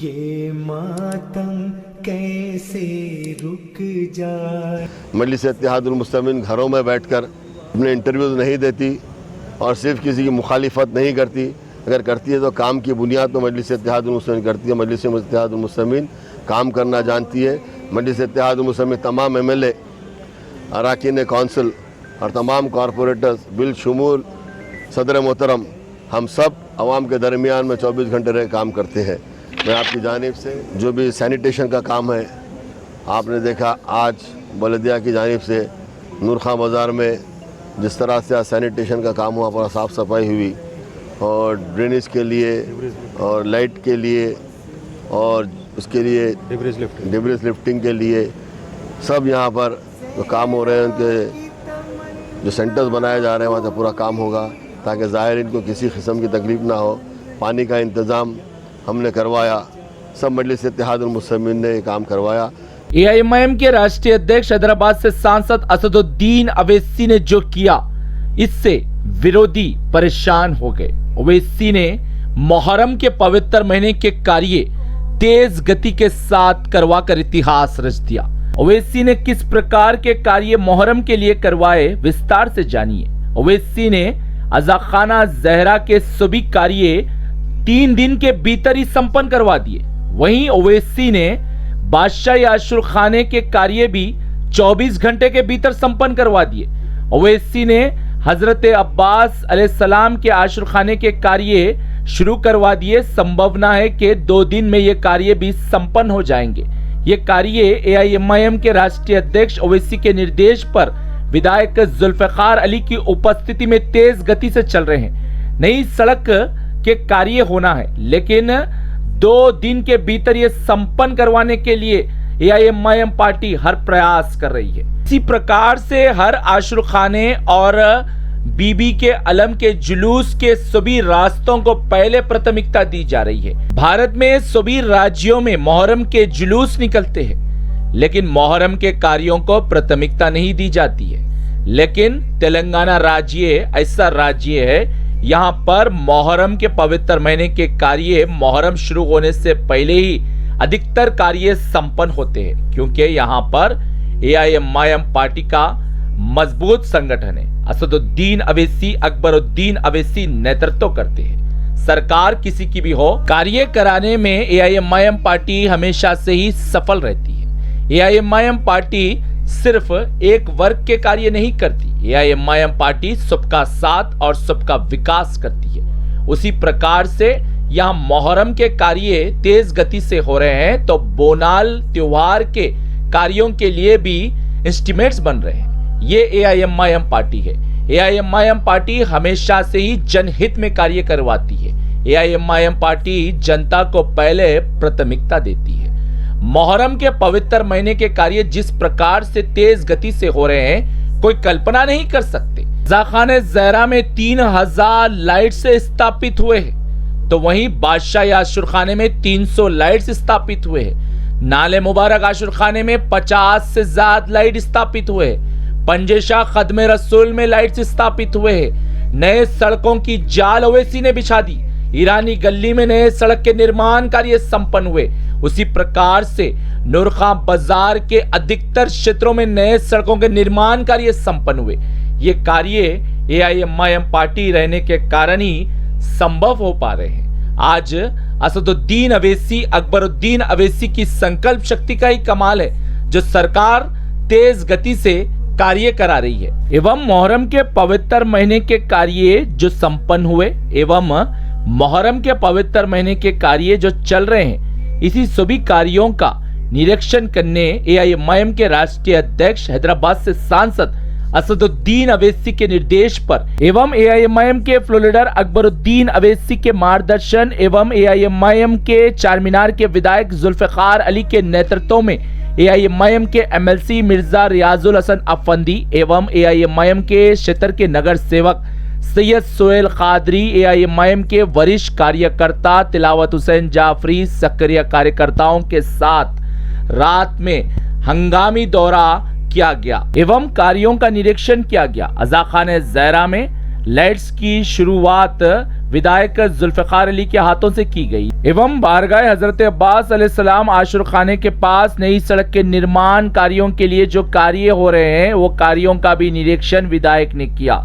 ये मातम कैसे रुक जाए। मजलिस इत्तेहादुल मुस्लिमीन घरों में बैठकर अपने इंटरव्यूज़ नहीं देती और सिर्फ किसी की मुखालिफत नहीं करती, अगर करती है तो काम की बुनियाद पर मजलिस इत्तेहादुल मुस्लिमीन करती है। मजलिस इत्तेहादुल मुस्लिमीन काम करना जानती है। मजलिस इत्तेहादुल मुस्लिमीन तमाम MLA, अरकान कौंसिल और तमाम कॉरपोरेटर्स बिलशुमूल सदर मोहतरम हम सब आवाम के दरमियान में 24 घंटे रह काम करते हैं। मैं आपकी जानिब से जो भी सैनिटेशन का काम है, आपने देखा आज बलदिया की जानिब से नूर खां बाज़ार में जिस तरह से आज सैनिटेशन का काम हुआ, पूरा साफ़ सफाई हुई और ड्रेनेज के लिए और लाइट के लिए और उसके लिए डिब्रीज लिफ्टिंग के लिए सब यहाँ पर जो काम हो रहे हैं, उनके जो सेंटर्स बनाए जा रहे हैं वहाँ से पूरा काम होगा ताकि ज़ाहिरीन को किसी किस्म की तकलीफ़ ना हो। पानी का इंतज़ाम हमने करवाया, सब मजलिस इत्तेहादुल मुस्लिमीन ने काम करवाया। AIMIM के राष्ट्रीय अध्यक्ष हैदराबाद से सांसद असदुद्दीन अवैसी ने जो किया, इससे विरोधी परेशान हो गए। अवैसी ने मुहर्रम के पवित्र महीने के कार्य तेज गति के साथ करवाकर इतिहास रच दिया। अवैसी ने किस प्रकार के कार्य मुहर्रम के लिए करवाए, विस्तार से जानिए। अवैसी ने अज़ाखाना ज़हरा के सभी कार्य 3 दिन के भीतर ही संपन्न करवा दिए। वहीं अवैसी ने बादशाह आशुरखाने के कार्य भी 24 घंटे के भीतर संपन्न करवा दिए। अवैसी ने हजरत अब्बास अलैहिस्सलाम के आशुरखाने के कार्य शुरू करवा दिए। संभावना है कि 2 दिन में ये कार्य भी संपन्न हो जाएंगे। ये कार्य AIMIM के राष्ट्रीय अध्यक्ष अवैसी के निर्देश पर विधायक जुल्फिकार अली की उपस्थिति में तेज गति से चल रहे हैं। नई सड़क के कार्य होना है, लेकिन 2 दिन के भीतर ये संपन्न करवाने के लिए AIMIM पार्टी हर प्रयास कर रही है। इसी प्रकार से हर आशुरखाने और बीबी के अलम के जुलूस के सभी रास्तों को पहले प्राथमिकता दी जा रही है। भारत में सभी राज्यों में मुहर्रम के जुलूस निकलते हैं, लेकिन मुहर्रम के कार्यों को प्राथमिकता नहीं दी जाती है। लेकिन तेलंगाना राज्य ऐसा राज्य है, यहाँ पर मुहर्रम के पवित्र महीने के कार्य मुहर्रम शुरू होने से पहले ही अधिकतर कार्य संपन्न होते हैं, क्योंकि यहाँ पर AIMIM पार्टी का मजबूत संगठन है। असदुद्दीन अवैसी, अकबरुद्दीन अवैसी नेतृत्व करते हैं। सरकार किसी की भी हो, कार्य कराने में AIMIM पार्टी हमेशा से ही सफल रहती है। AIMIM पार्टी सिर्फ एक वर्ग के कार्य नहीं करती। AIMIM पार्टी सबका साथ और सबका विकास करती है। उसी प्रकार से यहाँ मुहर्रम के कार्य तेज गति से हो रहे हैं, तो बोनाल त्योहार के कार्यों के लिए भी एस्टिमेट्स बन रहे हैं। ये AIMIM पार्टी है। AIMIM पार्टी हमेशा से ही जनहित में कार्य करवाती है। AIMIM पार्टी जनता को पहले प्राथमिकता देती है। मुहर्रम के पवित्र महीने के कार्य जिस प्रकार से तेज गति से हो रहे हैं, कोई कल्पना नहीं कर सकते। अज़ाखाना ज़हरा में 3000 लाइट्स स्थापित हुए हैं, तो वहीं बादशाह आशुरखाने में 300 लाइट्स स्थापित हुए हैं। नाले मुबारक आशुरखाने में 50 से ज्यादा लाइट स्थापित हुए हैं। पंजेशाह खदमे रसूल में लाइट्स स्थापित हुए हैं। नए सड़कों की जाल अवैसी ने बिछा दी। ईरानी गली में नए सड़क के निर्माण कार्य संपन्न हुए। उसी प्रकार से नूर खां बाजार के अधिकतर क्षेत्रों में नए सड़कों के निर्माण कार्य संपन्न हुए। ये कार्य AIMIM पार्टी रहने के कारण ही संभव हो पा रहे हैं। आज असदुद्दीन अवैसी, अकबरुद्दीन अवैसी की संकल्प शक्ति का ही कमाल है, जो सरकार तेज गति से कार्य करा रही है। एवं मुहर्रम के पवित्र महीने के कार्य जो संपन्न हुए एवं मुहर्रम के पवित्र महीने के कार्य जो चल रहे हैं, इसी सभी कार्यों का निरीक्षण करने AIMIM के राष्ट्रीय अध्यक्ष हैदराबाद से सांसद असदुद्दीन अवैसी के निर्देश पर एवं AIMIM के फ्लोर लीडर अकबरुद्दीन अवैसी के मार्गदर्शन एवं AIMIM के चारमीनार के विधायक जुल्फिकार अली के नेतृत्व में AIMIM के MLC मिर्जा रियाजुल हसन अफंदी एवं AIMIM के क्षेत्र के नगर सेवक सैयद सोहेल कादरी, AIMIM के वरिष्ठ कार्यकर्ता तिलावत हुसैन जाफरी सक्रिय कार्यकर्ताओं के साथ रात में हंगामी दौरा किया गया एवं कार्यों का निरीक्षण किया गया। अज़ाखाना ज़हरा में लाइट्स की शुरुआत विधायक जुल्फिकार अली के हाथों से की गई एवं बारगाह हजरत अब्बास अलैहिस्सलाम आशुर खाने के पास नई सड़क के निर्माण कार्यों के लिए जो कार्य हो रहे हैं वो कार्यों का भी निरीक्षण विधायक ने किया।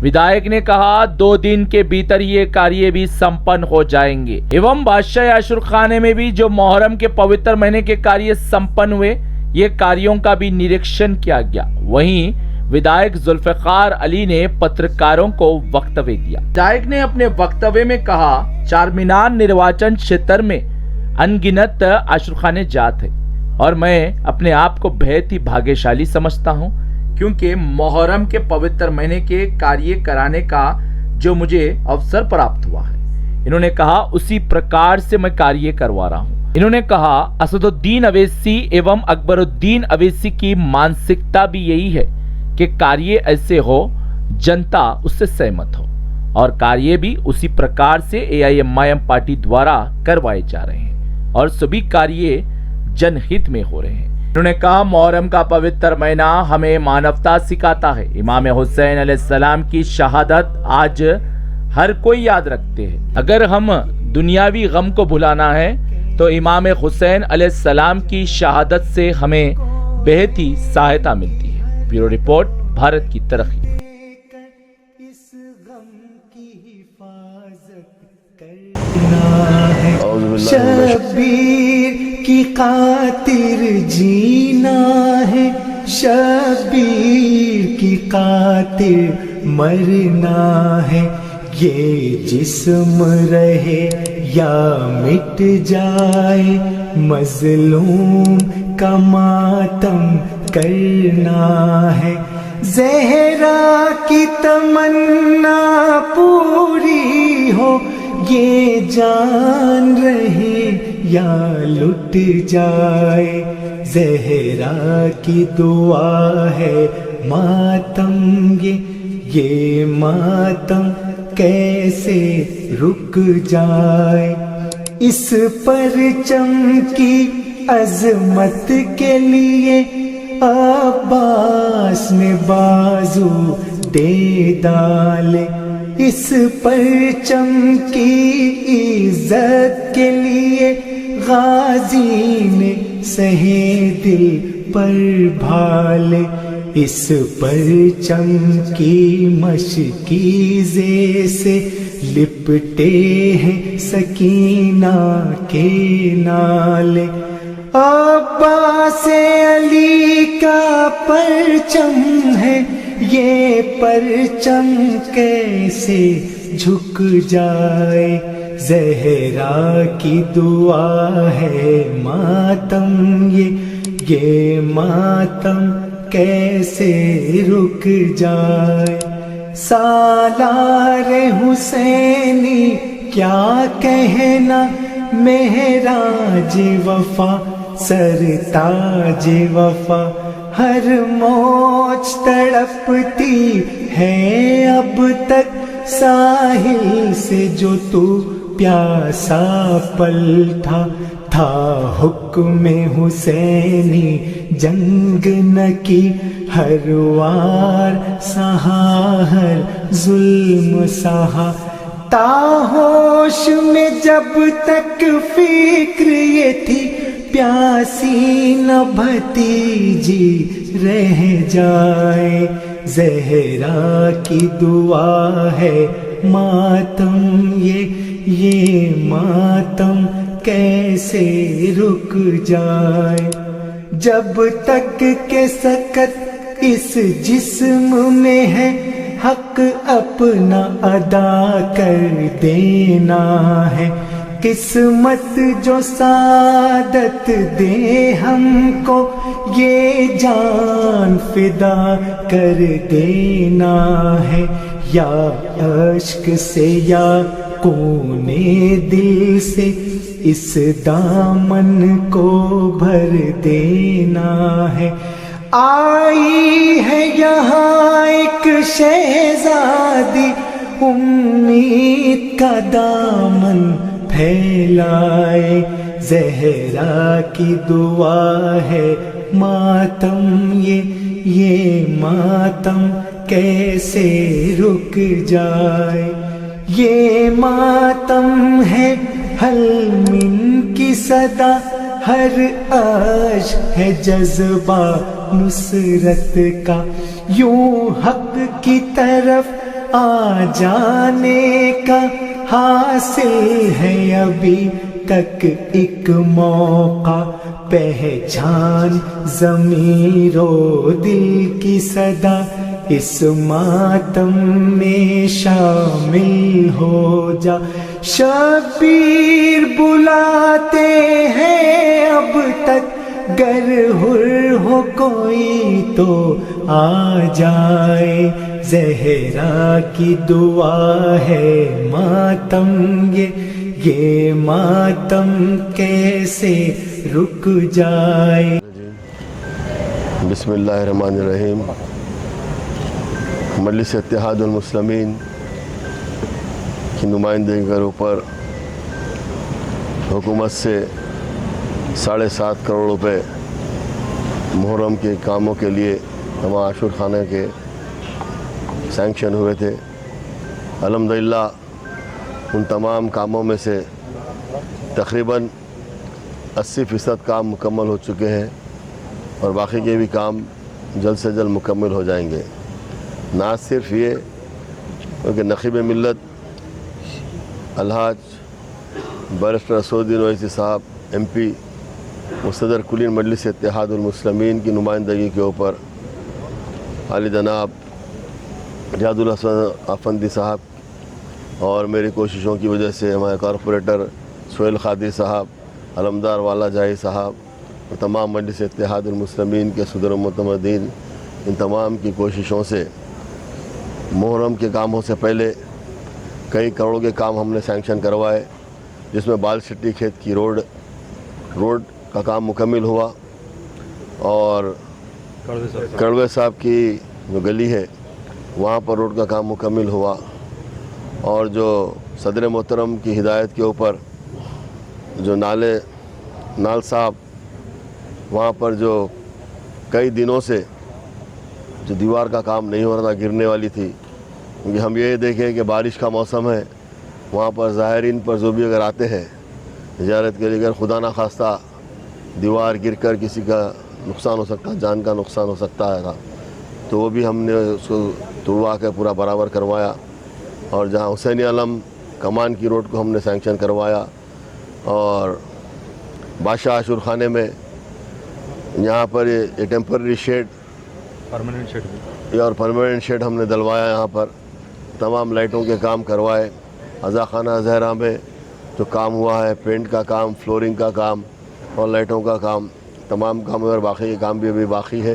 विधायक ने कहा 2 दिन के भीतर ये कार्य भी संपन्न हो जाएंगे एवं बादशाह आशुर खाने में भी जो मुहर्रम के पवित्र महीने के कार्य संपन्न हुए ये कार्यों का भी निरीक्षण किया गया। वहीं विधायक जुल्फिकार अली ने पत्रकारों को वक्तव्य दिया। विधायक ने अपने वक्तव्य में कहा चारमीनार निर्वाचन क्षेत्र में अनगिनत आशुरखाने जात है और मैं अपने आप को बेहद ही भाग्यशाली समझता हूं क्योंकि मुहर्रम के पवित्र महीने के कार्य कराने का जो मुझे अवसर प्राप्त हुआ है, इन्होंने कहा उसी प्रकार से मैं कार्य करवा रहा हूं। इन्होंने कहा असदुद्दीन अवैसी एवं अकबरुद्दीन अवैसी की मानसिकता भी यही है कि कार्य ऐसे हो जनता उससे सहमत हो और कार्य भी उसी प्रकार से AIMIM पार्टी द्वारा करवाए जा रहे हैं और सभी कार्य जनहित में हो रहे हैं। उन्होंने कहा मुहर्रम का पवित्र महीना हमें मानवता सिखाता है। इमाम हुसैन अलैहिस्सलाम की शहादत आज हर कोई याद रखते हैं। अगर हम दुनियावी गम को भुलाना है तो इमाम हुसैन अलैहिस्सलाम की शहादत से हमें बेहद ही सहायता मिलती है। ब्यूरो रिपोर्ट, भारत की तरक्की। इस गम की हिफाजत करना है, शबीर की खातिर जीना है, शबीर की खातिर मरना है। ये जिस्म रहे या मिट जाए, मजलूम का मातम करना है। ज़हरा की तमन्ना पूरी हो, ये जान रहे या लुट जाए। ज़हरा की दुआ है मातम ये मातम कैसे रुक जाए। इस परचम की अजमत के लिए अब्बास ने बाजू दे डाले। इस परचम की इज्जत के लिए गाजी ने सहे दिल पर भाले। इस परचम की मशकीज़े से लिपटे हैं सकीना के नाले। अब्बास अली का परचम है, ये परचम कैसे झुक जाए। ज़हरा की दुआ है मातम ये मातम कैसे रुक जाए। सालार हुसैनी क्या कहना, मेहराज वफा सरताज वफा। हर मौज तड़पती है अब तक साहिल से जो तू प्यासा पलटा था। हुक्म हुसैनी जंग न की, हर वार सहा हर जुल्म सहा। ताहोश में जब तक फिक्र ये थी, प्यासी न भतीजी रह जाए। ज़हरा की दुआ है मातम ये मातम कैसे रुक जाए। जब तक के सकत इस जिस्म में है, हक अपना अदा कर देना है। किस्मत जो सादत दे हमको, ये जान फिदा कर देना है। या अश्क से या कोने दिल से इस दामन को भर देना है। आई है यहाँ एक शहजादी, उम्मीद का दामन फैलाए। ज़हरा की दुआ है मातम ये मातम कैसे रुक जाए। یہ ماتم ہے حل من کی صدا، ہر آج ہے جذبہ نصرت کا، یوں حق کی طرف آ جانے کا حاصل ہے ابھی تک ایک موقع، پہچان ضمیر و دل کی صدا، اس ماتم میں شامل ہو جا، شبیر بلاتے ہیں اب تک، گر حر ہو کوئی تو آ جائے، زہرا کی دعا ہے ماتم یہ ماتم کیسے رک جائے۔ بسم اللہ الرحمن الرحیم۔ مجلس اتحاد المسلمین کی نمائندگی کے اوپر حکومت سے 7.5 کروڑ روپے محرم کے کاموں کے لیے ہم عاشور خانہ کے سینکشن ہوئے تھے۔ الحمدللہ ان تمام کاموں میں سے تقریباً 80% کام مکمل ہو چکے ہیں اور باقی کے بھی کام جلد سے جلد مکمل ہو جائیں گے۔ نہ صرف یہ کیونکہ نقیب ملت الحاج بیرسٹر اسدالدین اویسی صاحب MP و صدر کلین مجلس اتحاد المسلمین کی نمائندگی کے اوپر عالی جناب جاد الحسن افندی صاحب اور میری کوششوں کی وجہ سے ہمارے کارپوریٹر سہیل قادری صاحب، علمدار والا جاہی صاحب اور تمام مجلس اتحاد المسلمین کے صدر و معتمدین، ان تمام کی کوششوں سے محرم کے کاموں سے پہلے کئی کروڑوں کے کام ہم نے سینکشن کروائے، جس میں بال سٹی کھیت کی روڈ کا کام مکمل ہوا اور کڑوے صاحب کی جو گلی ہے وہاں پر روڈ کا کام مکمل ہوا، اور جو صدر محترم کی ہدایت کے اوپر جو نال صاحب وہاں پر جو کئی دنوں سے جو دیوار کا کام نہیں ہو رہا تھا، گرنے والی تھی، کیونکہ ہم یہ دیکھیں کہ بارش کا موسم ہے، وہاں پر زائرین پر جو بھی اگر آتے ہیں زیارت کے لیے، اگر خدا نہ خواستہ دیوار گر کر کسی کا نقصان ہو سکتا، جان کا نقصان ہو سکتا ہے، تو وہ بھی ہم نے اس کو توڑوا کے پورا برابر کروایا، اور جہاں حسین علم کمان کی روڈ کو ہم نے سینکشن کروایا، اور بادشاہ عاشور خانے میں یہاں پر یہ ٹیمپرری شیڈ اور پرماننٹ شیڈ ہم نے دلوایا، یہاں پر تمام لائٹوں کے کام کروائے۔ عزا خانہ زہرا میں جو کام ہوا ہے، پینٹ کا کام، فلورنگ کا کام اور لائٹوں کا کام، تمام کام، اور باقی کے کام بھی ابھی باقی ہے،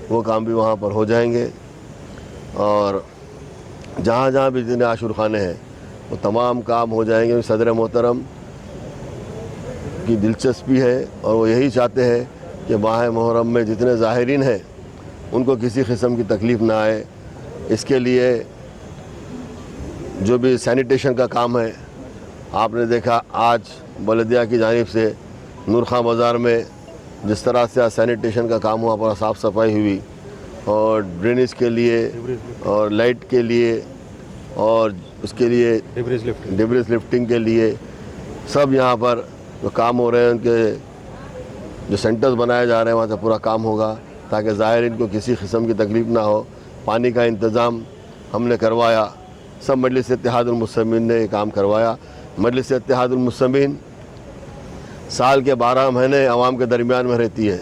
وہ کام بھی وہاں پر ہو جائیں گے، اور جہاں جہاں بھی جتنے عاشور خانے ہیں وہ تمام کام ہو جائیں گے۔ صدر محترم کی دلچسپی ہے اور وہ یہی چاہتے ہیں کہ ماہ محرم میں جتنے ظاہرین ہیں ان کو کسی قسم کی تکلیف نہ آئے۔ اس کے لیے جو بھی سینیٹیشن کا کام ہے، آپ نے دیکھا آج بلدیہ کی جانب سے نورخان بازار میں جس طرح سے سینیٹیشن کا کام ہوا، پورا صاف صفائی ہوئی، اور ڈرینیج کے لیے اور لائٹ کے لیے اور اس کے لیے ڈبریز لفٹنگ کے لیے سب یہاں پر جو کام ہو رہے ہیں، ان کے جو سینٹرز بنائے جا رہے ہیں وہاں سے پورا کام ہوگا تاکہ زائرین کو کسی قسم کی تکلیف نہ ہو۔ پانی کا انتظام ہم نے کروایا، سب مجلس اتحاد المسلمین نے یہ کام کروایا۔ مجلس اتحاد المسلمین سال کے 12 مہینے عوام کے درمیان میں رہتی ہے،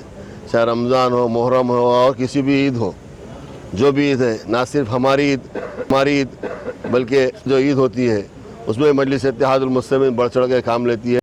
چاہے رمضان ہو، محرم ہو اور کسی بھی عید ہو، جو بھی عید ہے، نہ صرف ہماری عید بلکہ جو عید ہوتی ہے اس میں مجلس اتحاد المسلمین بڑھ چڑھ کے کام لیتی ہے۔